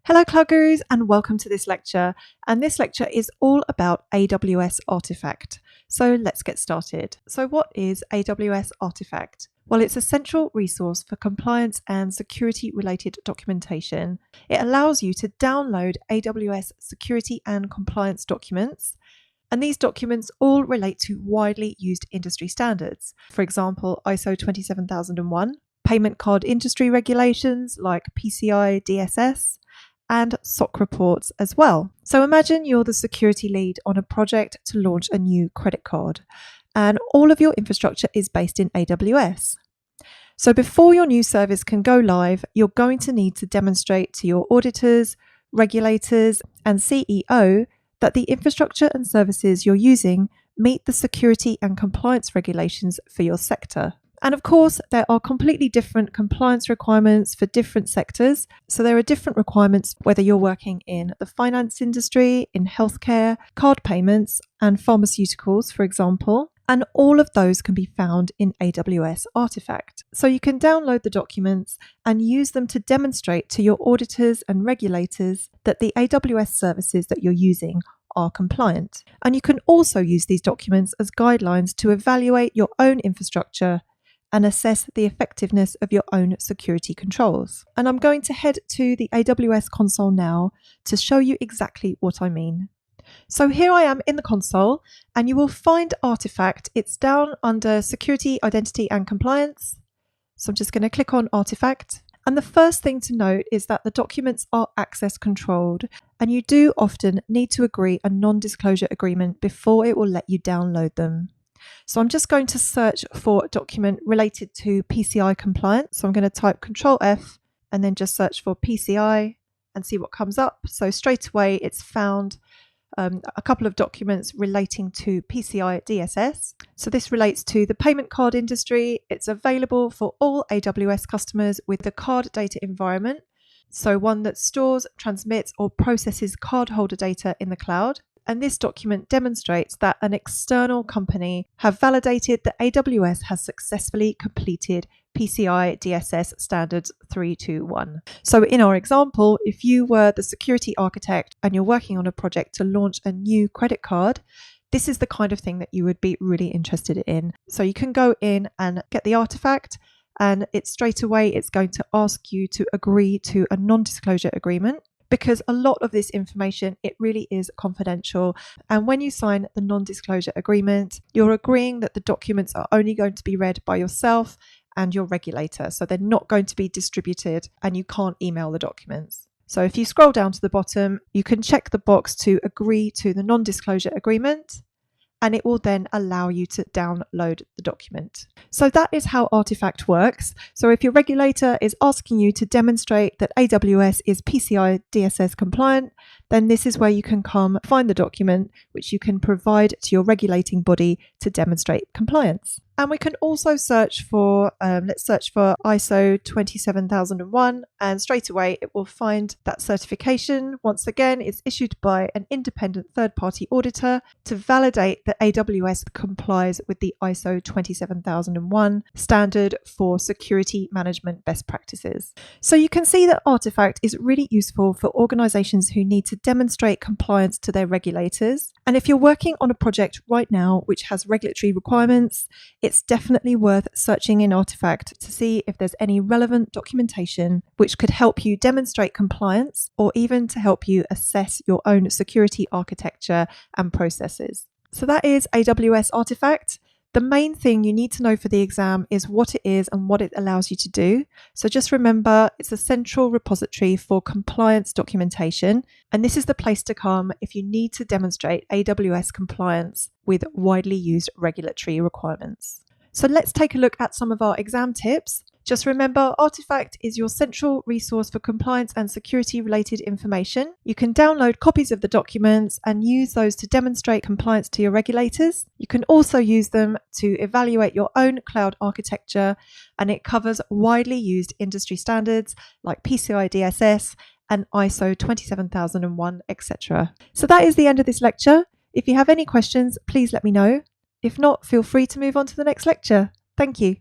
Hello Cloud Gurus and welcome to this lecture. And this lecture is all about AWS Artifact. So let's get started. So what is AWS Artifact? Well, it's a central resource for compliance and security related documentation. It allows you to download AWS security and compliance documents. And these documents all relate to widely used industry standards. For example, ISO 27001, payment card industry regulations like PCI DSS, and SOC reports as well. So imagine you're the security lead on a project to launch a new credit card, and all of your infrastructure is based in AWS. So before your new service can go live, you're going to need to demonstrate to your auditors, regulators, and CEO that the infrastructure and services you're using meet the security and compliance regulations for your sector. And of course, there are completely different compliance requirements for different sectors. So there are different requirements whether you're working in the finance industry, in healthcare, card payments, and pharmaceuticals, for example. And all of those can be found in AWS Artifact. So you can download the documents and use them to demonstrate to your auditors and regulators that the AWS services that you're using are compliant. And you can also use these documents as guidelines to evaluate your own infrastructure and assess the effectiveness of your own security controls. And I'm going to head to the AWS console now to show you exactly what I mean. So here I am in the console, and you will find Artifact. It's down under Security, Identity and Compliance. So I'm just going to click on Artifact. And the first thing to note is that the documents are access controlled, and you do often need to agree a non-disclosure agreement before it will let you download them. So I'm just going to search for a document related to PCI compliance. So I'm going to type Control F and then just search for PCI and see what comes up. So straight away it's found a couple of documents relating to PCI DSS. So this relates to the payment card industry. It's available for all AWS customers with the card data environment. So one that stores, transmits or processes cardholder data in the cloud. And this document demonstrates that an external company have validated that AWS has successfully completed PCI DSS standards 321. So in our example, if you were the security architect and you're working on a project to launch a new credit card, this is the kind of thing that you would be really interested in. So you can go in and get the artifact, and it's going to ask you to agree to a non-disclosure agreement. Because a lot of this information, it really is confidential. And when you sign the non-disclosure agreement, you're agreeing that the documents are only going to be read by yourself and your regulator. So they're not going to be distributed and you can't email the documents. So if you scroll down to the bottom, you can check the box to agree to the non-disclosure agreement, and it will then allow you to download the document. So that is how Artifact works. So if your regulator is asking you to demonstrate that AWS is PCI DSS compliant, then this is where you can come find the document, which you can provide to your regulating body to demonstrate compliance. And we can also search for, let's search for ISO 27001, and straight away it will find that certification. Once again, it's issued by an independent third-party auditor to validate that AWS complies with the ISO 27001 standard for security management best practices. So you can see that Artifact is really useful for organizations who need to demonstrate compliance to their regulators. And if you're working on a project right now which has regulatory requirements, it's definitely worth searching in Artifact to see if there's any relevant documentation which could help you demonstrate compliance, or even to help you assess your own security architecture and processes. So that is AWS Artifact. The main thing you need to know for the exam is what it is and what it allows you to do. So just remember, it's a central repository for compliance documentation, and this is the place to come if you need to demonstrate AWS compliance with widely used regulatory requirements. So let's take a look at some of our exam tips. Just remember, Artifact is your central resource for compliance and security related information. You can download copies of the documents and use those to demonstrate compliance to your regulators. You can also use them to evaluate your own cloud architecture, and it covers widely used industry standards like PCI DSS and ISO 27001, etc. So that is the end of this lecture. If you have any questions, please let me know. If not, feel free to move on to the next lecture. Thank you.